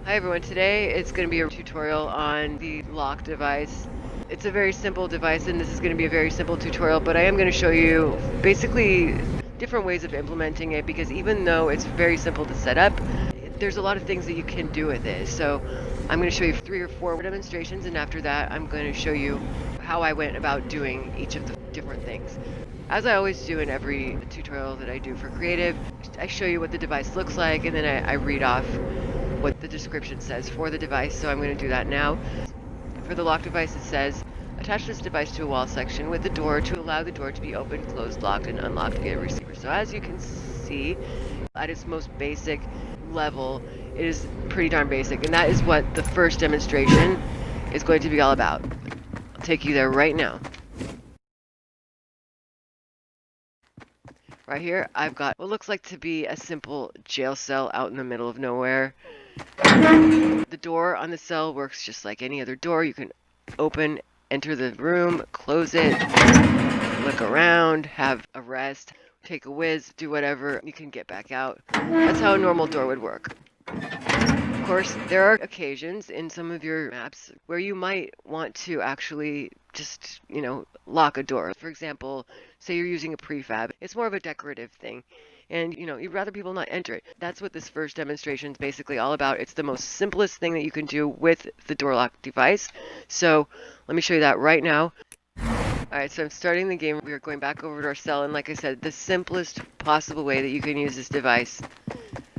Hi everyone, today it's going to be a tutorial on the lock device. It's a very simple device and this is going to be a very simple tutorial, but I am going to show you basically different ways of implementing it because even though it's very simple to set up, there's a lot of things that you can do with it. So I'm going to show you 3 or 4 demonstrations, and after that I'm going to show you how I went about doing each of the different things. As I always do in every tutorial that I do for creative, I show you what the device looks like and then I read off what the description says for the device, so I'm going to do that now. For the lock device, it says, attach this device to a wall section with the door to allow the door to be opened, closed, locked, and unlocked via receiver. So as you can see, at its most basic level, it is pretty darn basic, and that is what the first demonstration is going to be all about. I'll take you there right now. Right here, I've got what looks like to be a simple jail cell out in the middle of nowhere. The door on the cell works just like any other door. You can open, enter the room, close it, look around, have a rest, take a whiz, do whatever. You can get back out. That's how a normal door would work. Of course, there are occasions in some of your maps where you might want to actually just, lock a door. For example, say you're using a prefab. It's more of a decorative thing. And, you'd rather people not enter it. That's what this first demonstration is basically all about. It's the most simplest thing that you can do with the door lock device. So let me show you that right now. Alright, so I'm starting the game. We are going back over to our cell. And like I said, the simplest possible way that you can use this device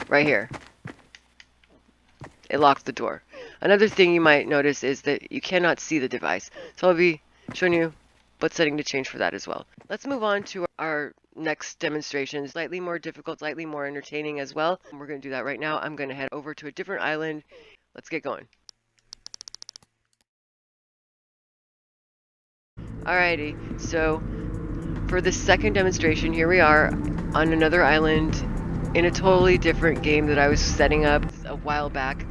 right here. It locks the door. Another thing you might notice is that you cannot see the device. So I'll be showing you what setting to change for that as well. Let's move on to our next demonstration. Slightly more difficult, slightly more entertaining as well. We're going to do that right now. I'm going to head over to a different island. Let's get going. Alrighty, so for the second demonstration, here we are on another island in a totally different game that I was setting up a while back.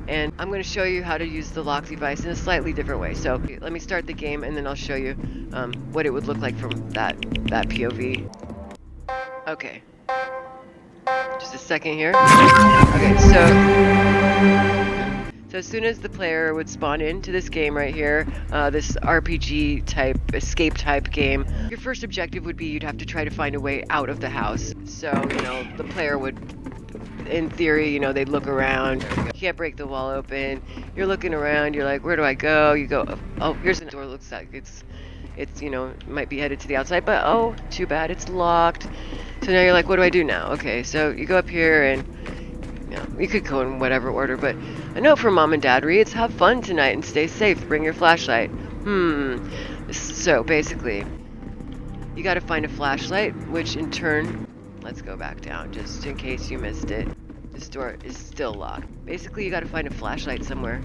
And I'm going to show you how to use the lock device in a slightly different way. So let me start the game and then I'll show you what it would look like from that POV. Okay, just a second here. Okay, so as soon as the player would spawn into this game right here, this RPG type, escape type game, your first objective would be you'd have to try to find a way out of the house. So, the player would, in theory, they'd look around. You can't break the wall open. You're looking around. You're like, where do I go? You go, oh, here's the door. Looks like it's might be headed to the outside, but oh, too bad, it's locked. So now you're like, what do I do now? Okay, so you go up here and, you could go in whatever order, but a note from Mom and Dad reads, have fun tonight and stay safe. Bring your flashlight. So basically, you got to find a flashlight, which in turn, let's go back down just in case you missed it. This door is still locked. Basically, you got to find a flashlight somewhere.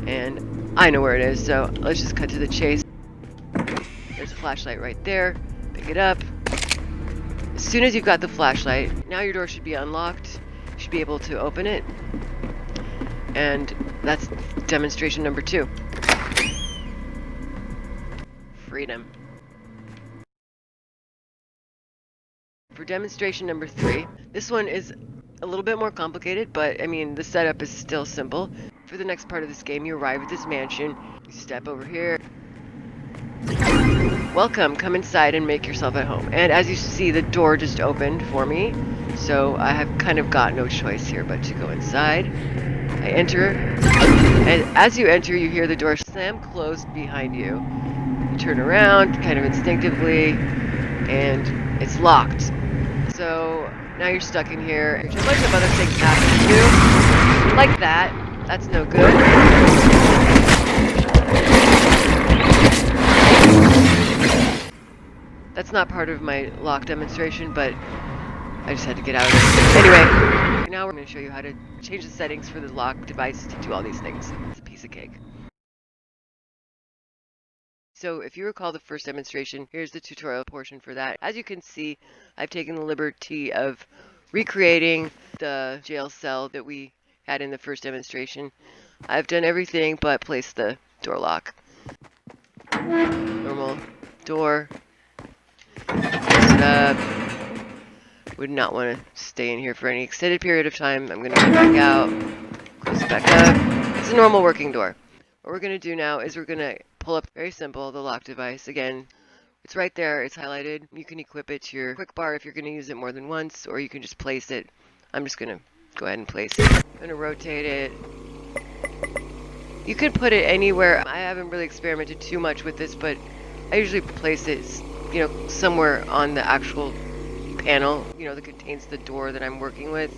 And I know where it is, so let's just cut to the chase. There's a flashlight right there. Pick it up. As soon as you've got the flashlight, now your door should be unlocked. You should be able to open it. And that's demonstration number 2. Freedom. For demonstration number 3, this one is a little bit more complicated, but I mean, the setup is still simple. For the next part of this game, you arrive at this mansion, you step over here. Welcome, come inside and make yourself at home. And as you see, the door just opened for me, so I have kind of got no choice here but to go inside. I enter, and as you enter, you hear the door slam closed behind you. You turn around, kind of instinctively, and it's locked. So now you're stuck in here. A bunch of other things happen too, like that. That's no good. That's not part of my lock demonstration, but I just had to get out of it. Anyway, now we're going to show you how to change the settings for the lock device to do all these things. It's a piece of cake. So if you recall the first demonstration, here's the tutorial portion for that. As you can see, I've taken the liberty of recreating the jail cell that we had in the first demonstration. I've done everything but place the door lock. Normal door. Close it up. Would not want to stay in here for any extended period of time. I'm going to get back out. Close it back up. It's a normal working door. What we're going to do now is we're going to pull up, very simple, the lock device. Again, it's right there. It's highlighted. You can equip it to your quick bar if you're going to use it more than once, or you can just place it. I'm just going to go ahead and place it. I'm going to rotate it. You can put it anywhere. I haven't really experimented too much with this, but I usually place it, somewhere on the actual panel, that contains the door that I'm working with.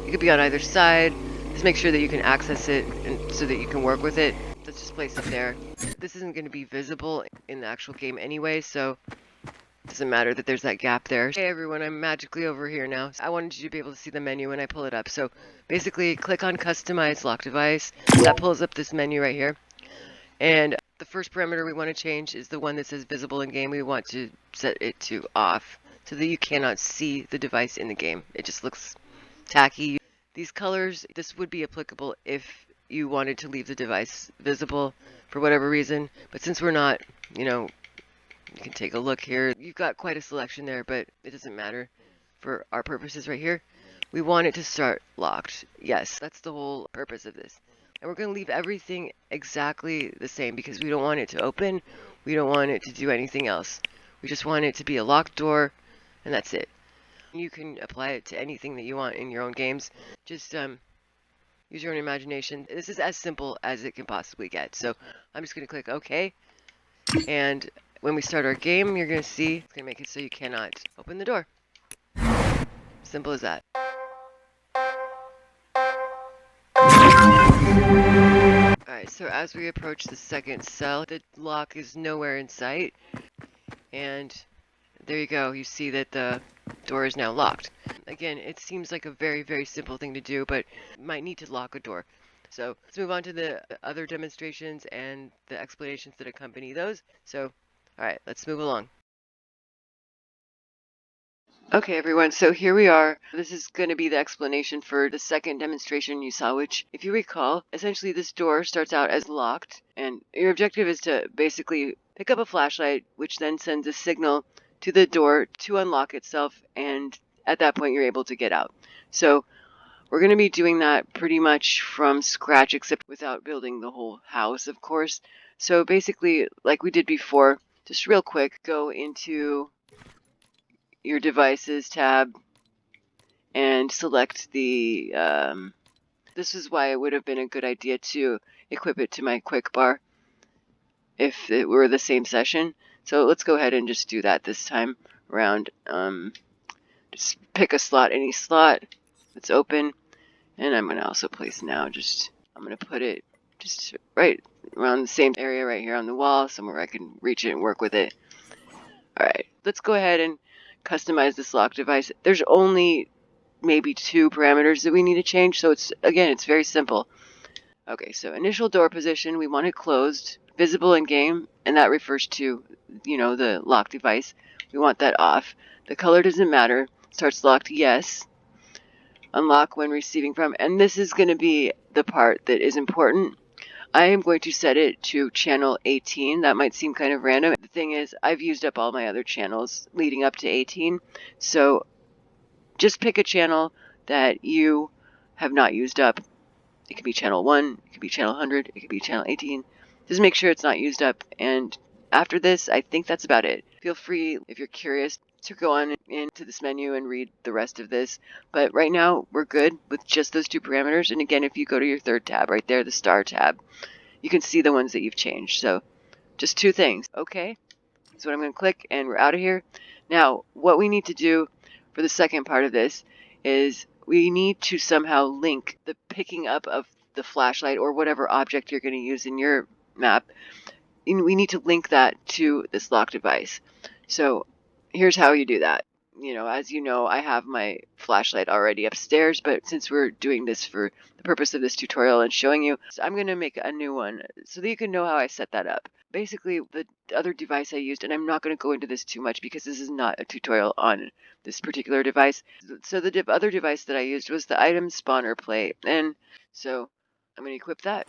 It could be on either side. Just make sure that you can access it and so that you can work with it. Let's just place it there. This isn't going to be visible in the actual game anyway, so it doesn't matter that there's that gap there. Hey everyone, I'm magically over here now. I wanted you to be able to see the menu when I pull it up. So basically click on Customize Lock Device. That pulls up this menu right here. And the first parameter we want to change is the one that says visible in game. We want to set it to off so that you cannot see the device in the game. It just looks tacky. These colors, this would be applicable if you wanted to leave the device visible for whatever reason. But since we're not, you can take a look here. You've got quite a selection there, but it doesn't matter for our purposes right here. We want it to start locked. Yes, that's the whole purpose of this. And we're going to leave everything exactly the same because we don't want it to open. We don't want it to do anything else. We just want it to be a locked door, and that's it. You can apply it to anything that you want in your own games. Just use your own imagination. This is as simple as it can possibly get. So I'm just going to click OK. And when we start our game, you're going to see it's going to make it so you cannot open the door. Simple as that. Alright, so as we approach the second cell, the lock is nowhere in sight. And there you go. You see that the door is now locked. Again, it seems like a very, very simple thing to do, but you might need to lock a door. So let's move on to the other demonstrations and the explanations that accompany those. So, alright, let's move along. Okay everyone, so here we are. This is going to be the explanation for the second demonstration you saw, which, if you recall, essentially this door starts out as locked, and your objective is to basically pick up a flashlight, which then sends a signal to the door to unlock itself, and at that point you're able to get out. So we're going to be doing that pretty much from scratch, except without building the whole house, of course. So basically, like we did before, just real quick, go into your devices tab and select the this is why it would have been a good idea to equip it to my quick bar if it were the same session. So let's go ahead and just do that this time around. Just pick a slot, any slot that's open, and I'm going to also place now, I'm going to put it just right around the same area right here on the wall, somewhere I can reach it and work with it. Alright, let's go ahead and customize this lock device. There's only maybe 2 parameters that we need to change, so it's very simple. Okay, so initial door position, we want it closed, visible in game, and that refers to, the lock device. We want that off. The color doesn't matter. Starts locked, yes. Unlock when receiving from, and this is going to be the part that is important. I am going to set it to channel 18. That might seem kind of random. The thing is, I've used up all my other channels leading up to 18, so just pick a channel that you have not used up. It could be channel 1, it could be channel 100, it could be channel 18. Just make sure it's not used up, and after this, I think that's about it. Feel free, if you're curious, to go on into this menu and read the rest of this. But right now, we're good with just those 2 parameters. And again, if you go to your third tab right there, the star tab, you can see the ones that you've changed. So just 2 things. Okay, that's what I'm going to click, and we're out of here. Now, what we need to do for the second part of this is we need to somehow link the picking up of the flashlight or whatever object you're going to use in your map. We need to link that to this lock device. So here's how you do that. As you know, I have my flashlight already upstairs, but since we're doing this for the purpose of this tutorial and showing you, I'm going to make a new one so that you can know how I set that up. Basically, the other device I used, and I'm not going to go into this too much because this is not a tutorial on this particular device. So the other device that I used was the item spawner plate, and so I'm going to equip that.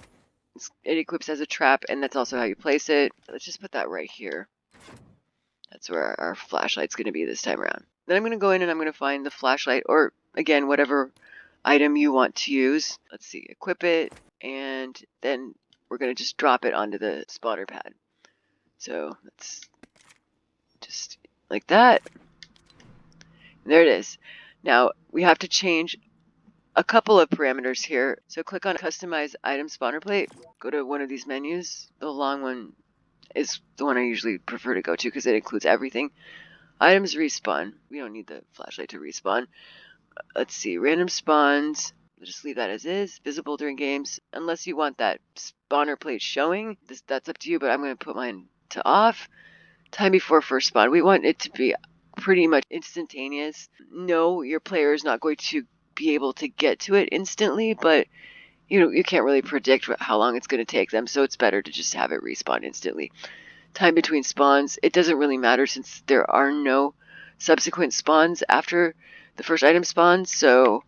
It equips as a trap, and that's also how you place it. Let's just put that right here. That's where our flashlight's going to be this time around. Then I'm going to go in and I'm going to find the flashlight, or again, whatever item you want to use. Let's see, equip it, and then we're going to just drop it onto the spawner pad. So let's just like that. And there it is. Now we have to change a couple of parameters here. So click on Customize Item Spawner Plate. Go to one of these menus. The long one is the one I usually prefer to go to because it includes everything. Items respawn. We don't need the flashlight to respawn. Let's see. Random spawns. We'll just leave that as is. Visible during games. Unless you want that spawner plate showing. That's up to you, but I'm going to put mine to off. Time before first spawn. We want it to be pretty much instantaneous. No, your player is not going to be able to get to it instantly, but you can't really predict how long it's going to take them, so it's better to just have it respawn instantly. Time between spawns, it doesn't really matter since there are no subsequent spawns after the first item spawns, so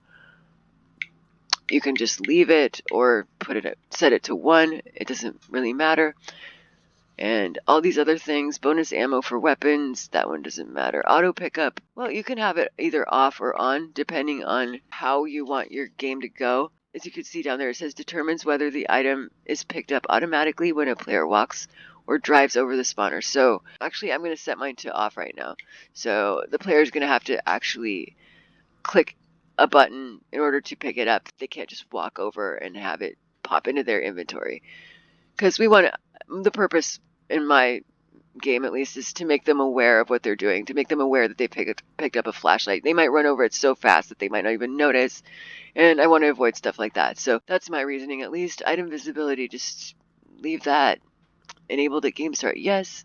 you can just leave it or set it to 1. It doesn't really matter. And all these other things, bonus ammo for weapons, that one doesn't matter. Auto pickup, well, you can have it either off or on depending on how you want your game to go. As you can see down there, it says determines whether the item is picked up automatically when a player walks or drives over the spawner. So actually I'm going to set mine to off right now. So the player is going to have to actually click a button in order to pick it up. They can't just walk over and have it pop into their inventory. Because the purpose in my game at least is to make them aware of what they're doing, to make them aware that they picked up a flashlight. They might run over it so fast that they might not even notice, and I want to avoid stuff like that. So that's my reasoning at least. Item visibility, just leave that. Enabled at game start, yes.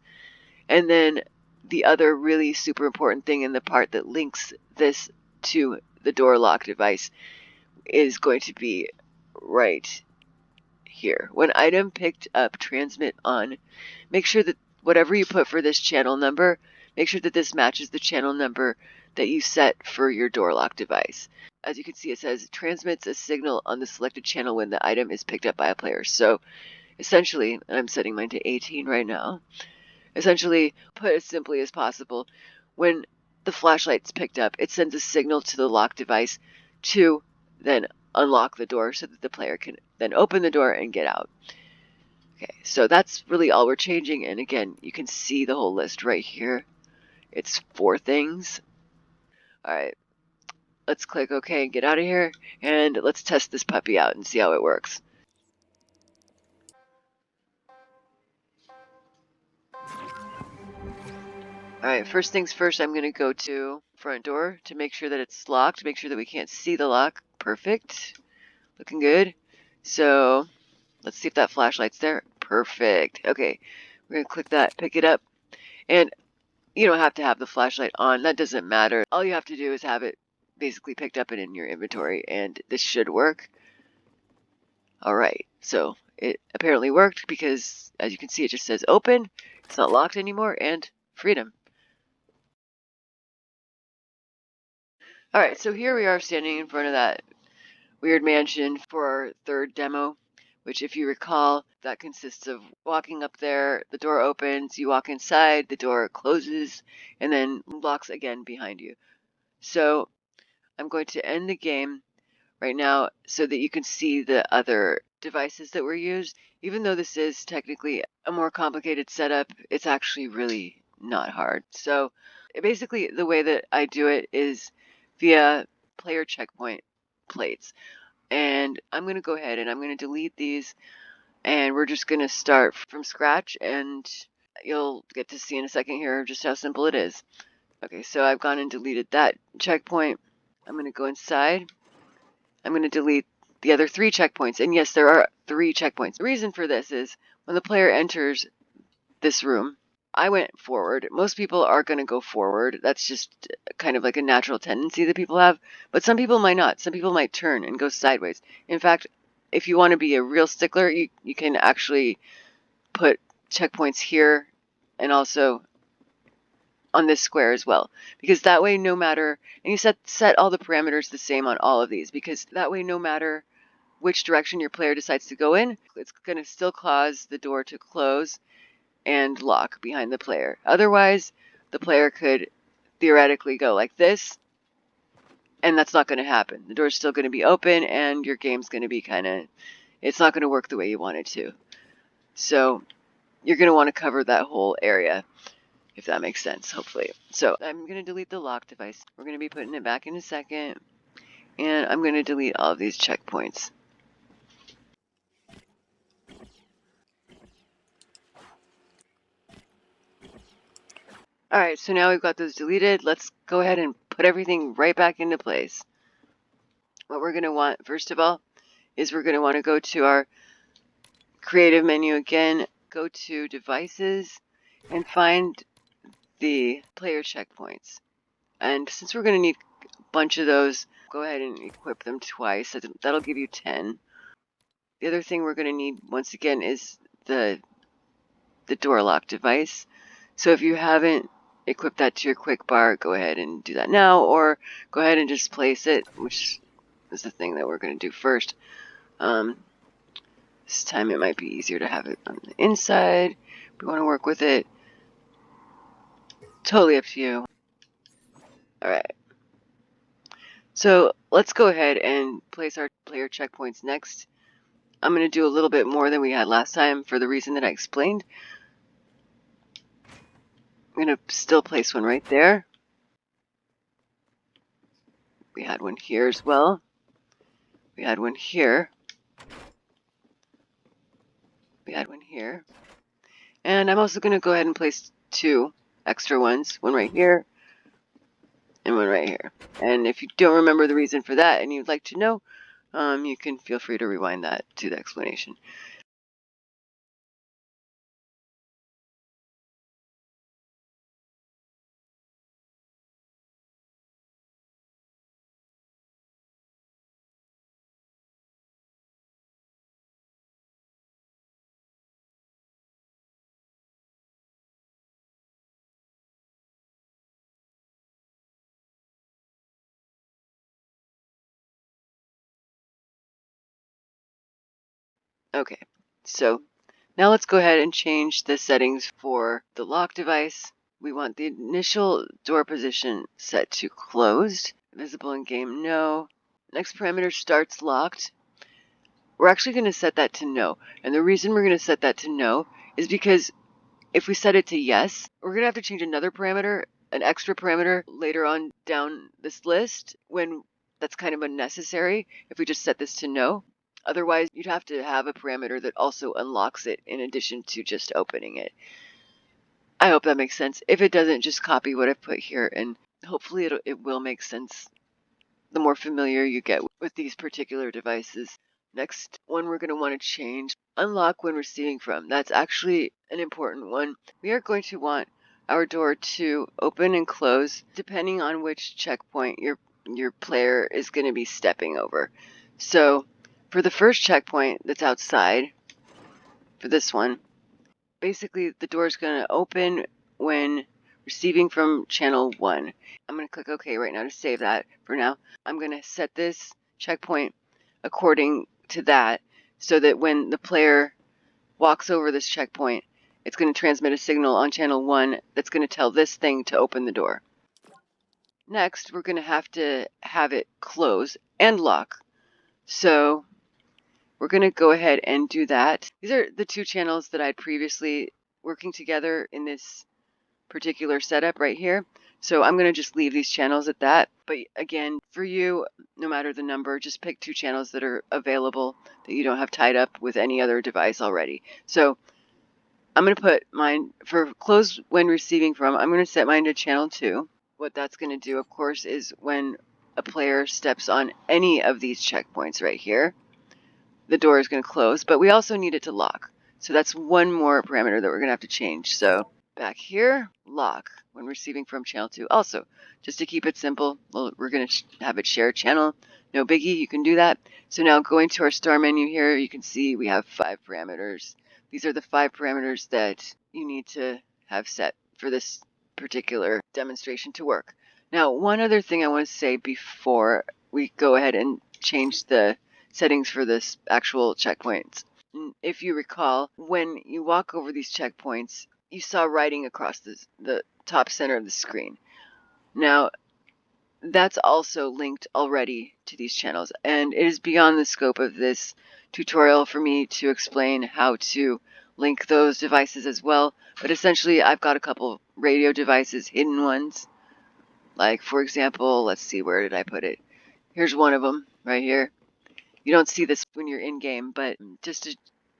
And then the other really super important thing in the part that links this to the door lock device is going to be right here. When item picked up, transmit on. Make sure that whatever you put for this channel number, make sure that this matches the channel number that you set for your door lock device. As you can see, it says transmits a signal on the selected channel when the item is picked up by a player. So essentially, and I'm setting mine to 18 right now, essentially, put as simply as possible, when the flashlight's picked up, it sends a signal to the lock device to then unlock the door so that the player can then open the door and get out. Okay, so that's really all we're changing, and again, you can see the whole list right here. It's 4 things. Alright, let's click OK and get out of here, and let's test this puppy out and see how it works. Alright, first things first, I'm going to go to front door to make sure that it's locked, make sure that we can't see the lock. Perfect. Looking good. So let's see if that flashlight's there. Perfect. Okay, we're going to click that, pick it up, and you don't have to have the flashlight on. That doesn't matter. All you have to do is have it basically picked up and in your inventory, and this should work. Alright, so it apparently worked because, as you can see, it just says open. It's not locked anymore, and freedom. Alright, so here we are standing in front of that weird mansion for our 3rd demo, which, if you recall, that consists of walking up there, the door opens, you walk inside, the door closes, and then locks again behind you. So I'm going to end the game right now so that you can see the other devices that were used. Even though this is technically a more complicated setup, it's actually really not hard. So basically the way that I do it is via player checkpoint plates. And I'm going to go ahead and I'm going to delete these, and we're just going to start from scratch, and you'll get to see in a second here just how simple it is. Okay, so I've gone and deleted that checkpoint. I'm going to go inside. I'm going to delete the other 3 checkpoints. And yes, there are 3 checkpoints. The reason for this is when the player enters this room, I went forward. Most people are going to go forward. That's just kind of like a natural tendency that people have. But some people might not. Some people might turn and go sideways. In fact, if you want to be a real stickler, you can actually put checkpoints here and also on this square as well, because that way no matter, and you set all the parameters the same on all of these, because that way no matter which direction your player decides to go in, it's going to still cause the door to close and lock behind the player. Otherwise, the player could theoretically go like this, And that's not going to happen. The door's still going to be open, and your game's going to be it's not going to work the way you want it to. So you're going to want to cover that whole area, if that makes sense, hopefully. So I'm going to delete the lock device. We're going to be putting it back in a second. And I'm going to delete all of these checkpoints. Alright, so now we've got those deleted. Let's go ahead and put everything right back into place. What we're going to want, first of all, is we're going to want to go to our creative menu again, go to devices, and find the player checkpoints. And since we're going to need a bunch of those, go ahead and equip them twice. That'll give you 10. The other thing we're going to need, once again, is the door lock device. So if you haven't equipped that to your quick bar, go ahead and do that now, or go ahead and just place it, which is the thing that we're going to do first. This time it might be easier to have it on the inside. We want to work with it. Totally up to you. Alright. So let's go ahead and place our player checkpoints next. I'm going to do a little bit more than we had last time for the reason that I explained. I'm going to still place one right there. We had one here as well. We had one here. We had one here. And I'm also going to go ahead and place 2 extra ones. One right here and one right here. And if you don't remember the reason for that and you'd like to know, you can feel free to rewind that to the explanation. Okay, so now let's go ahead and change the settings for the lock device. We want the initial door position set to closed. Visible in game, no. Next parameter starts locked. We're actually going to set that to no. And the reason we're going to set that to no is because if we set it to yes, we're going to have to change another parameter, an extra parameter later on down this list when that's kind of unnecessary if we just set this to no. Otherwise, you'd have to have a parameter that also unlocks it in addition to just opening it. I hope that makes sense. If it doesn't, just copy what I've put here and hopefully it will make sense the more familiar you get with these particular devices. Next one we're going to want to change, unlock when receiving from. That's actually an important one. We are going to want our door to open and close depending on which checkpoint your player is going to be stepping over. So for the first checkpoint that's outside, for this one, basically the door is going to open when receiving from channel 1. I'm going to click OK right now to save that for now. I'm going to set this checkpoint according to that so that when the player walks over this checkpoint, it's going to transmit a signal on channel 1 that's going to tell this thing to open the door. Next, we're going to have it close and lock. So we're going to go ahead and do that. These are the 2 channels that I'd previously working together in this particular setup right here. So I'm going to just leave these channels at that. But again, for you, no matter the number, just pick 2 channels that are available that you don't have tied up with any other device already. So I'm going to put mine for close when receiving from. I'm going to set mine to channel 2. What that's going to do, of course, is when a player steps on any of these checkpoints right here, the door is going to close, but we also need it to lock. So that's one more parameter that we're going to have to change. So back here, lock when receiving from channel 2. Also, just to keep it simple, we're going to have it share channel. No biggie, you can do that. So now going to our star menu here, you can see we have 5 parameters. These are the 5 parameters that you need to have set for this particular demonstration to work. Now, one other thing I want to say before we go ahead and change the settings for this actual checkpoints. If you recall, when you walk over these checkpoints, you saw writing across the top center of the screen. Now, that's also linked already to these channels, and it is beyond the scope of this tutorial for me to explain how to link those devices as well. But essentially, I've got a couple radio devices, hidden ones. Like, for example, let's see, where did I put it? Here's one of them right here. You don't see this when you're in game, but just to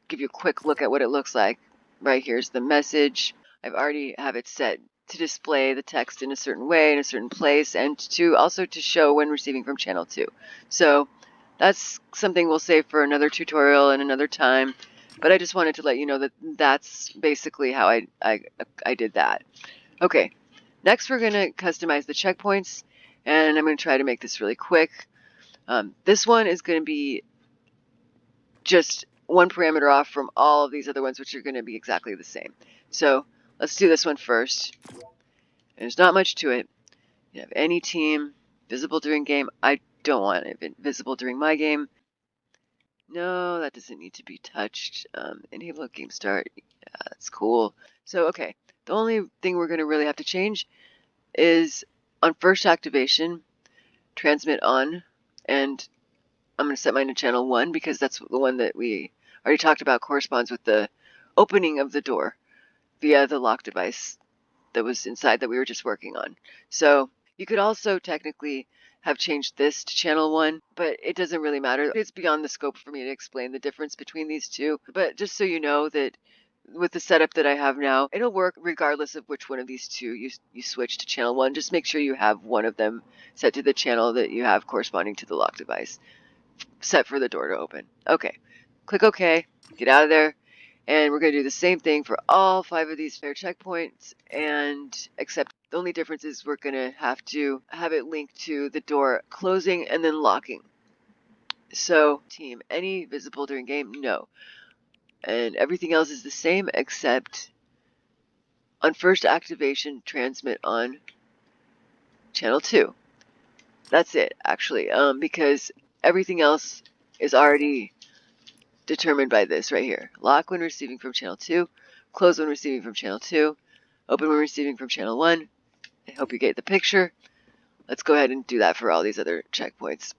give you a quick look at what it looks like, right here's the message. I've already have it set to display the text in a certain way, in a certain place, and to also to show when receiving from channel 2. So that's something we'll save for another tutorial and another time, but I just wanted to let you know that that's basically how I did that. Okay, next we're going to customize the checkpoints, and I'm going to try to make this really quick. This one is going to be just one parameter off from all of these other ones, which are going to be exactly the same. So let's do this one first. There's not much to it. You have any team, visible during game. I don't want it visible during my game. No, that doesn't need to be touched. Enable game start. Yeah, that's cool. So, okay. The only thing we're going to really have to change is on first activation, transmit on, and I'm going to set mine to channel 1 because that's the one that we already talked about corresponds with the opening of the door via the lock device that was inside that we were just working on. So you could also technically have changed this to channel 1, but it doesn't really matter. It's beyond the scope for me to explain the difference between these two. But just so you know that with the setup that I have now, it'll work regardless of which one of these two you switch to channel 1. Just make sure you have one of them set to the channel that you have corresponding to the lock device set for the door to open. Okay, click OK, get out of there, and we're going to do the same thing for all 5 of these fair checkpoints, and except the only difference is we're going to have it linked to the door closing and then locking. So, team, any visible during game? No. And everything else is the same except on first activation, transmit on channel 2. That's it, actually, because everything else is already determined by this right here. Lock when receiving from channel 2, close when receiving from channel 2, open when receiving from channel 1. I hope you get the picture. Let's go ahead and do that for all these other checkpoints,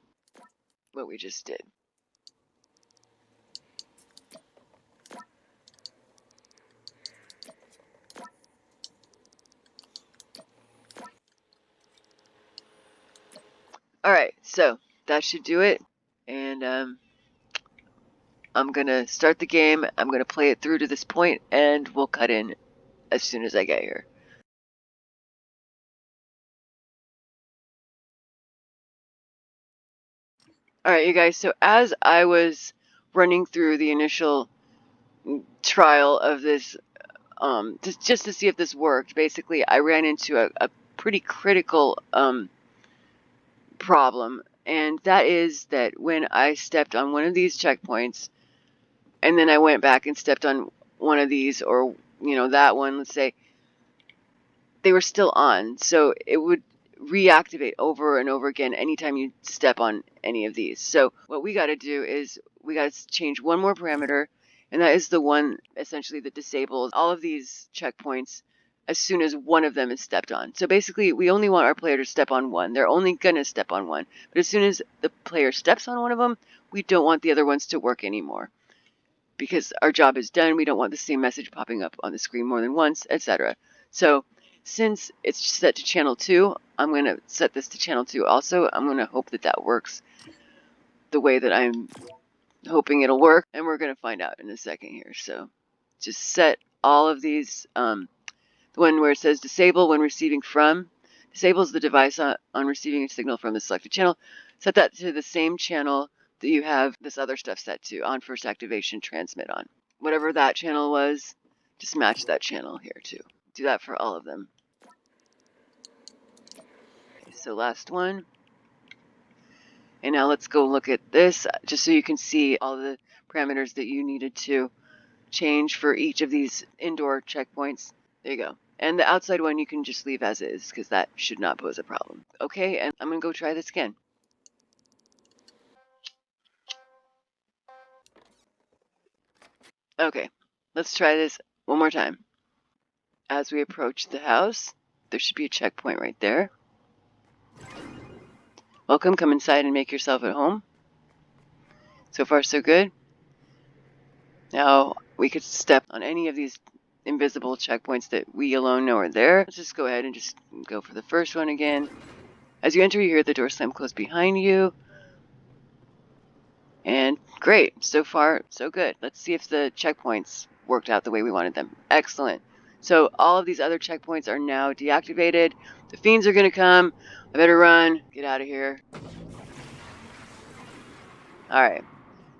what we just did. Alright, so that should do it. And I'm going to start the game. I'm going to play it through to this point, and we'll cut in as soon as I get here. Alright, you guys, so as I was running through the initial trial of this, just to see if this worked, basically I ran into a pretty critical problem, and that is that when I stepped on one of these checkpoints, and then I went back and stepped on one of these, or, that one, let's say, they were still on, so it would reactivate over and over again anytime you step on any of these. So what we got to do is we got to change one more parameter, and that is the one essentially that disables all of these checkpoints as soon as one of them is stepped on. So basically, we only want our player to step on one. They're only going to step on one. But as soon as the player steps on one of them, we don't want the other ones to work anymore, because our job is done. We don't want the same message popping up on the screen more than once, etc. So since it's set to channel 2, I'm going to set this to channel 2 also. I'm going to hope that that works the way that I'm hoping it'll work, and we're going to find out in a second here. So just set all of these, the one where it says disable when receiving from, disables the device on receiving a signal from the selected channel. Set that to the same channel that you have this other stuff set to, on first activation, transmit on. Whatever that channel was, just match that channel here too. Do that for all of them. Okay, so last one. And now let's go look at this, just so you can see all the parameters that you needed to change for each of these indoor checkpoints. There you go. And the outside one you can just leave as is, because that should not pose a problem. Okay, and I'm going to go try this again. Okay, let's try this one more time. As we approach the house, there should be a checkpoint right there. Welcome, come inside and make yourself at home. So far, so good. Now, we could step on any of these invisible checkpoints that we alone know are there. Let's just go ahead and just go for the first one again. As you enter, you hear the door slam close behind you. And great, so far, so good. Let's see if the checkpoints worked out the way we wanted them. Excellent. So all of these other checkpoints are now deactivated. The fiends are going to come. I better run, get out of here. All right,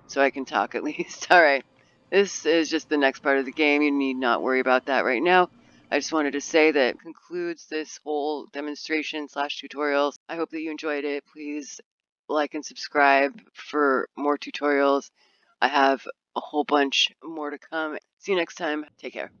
so I can talk at least. All right, this is just the next part of the game. You need not worry about that right now. I just wanted to say that concludes this whole demonstration slash tutorials. I hope that you enjoyed it. Please like and subscribe for more tutorials. I have a whole bunch more to come. See you next time. Take care.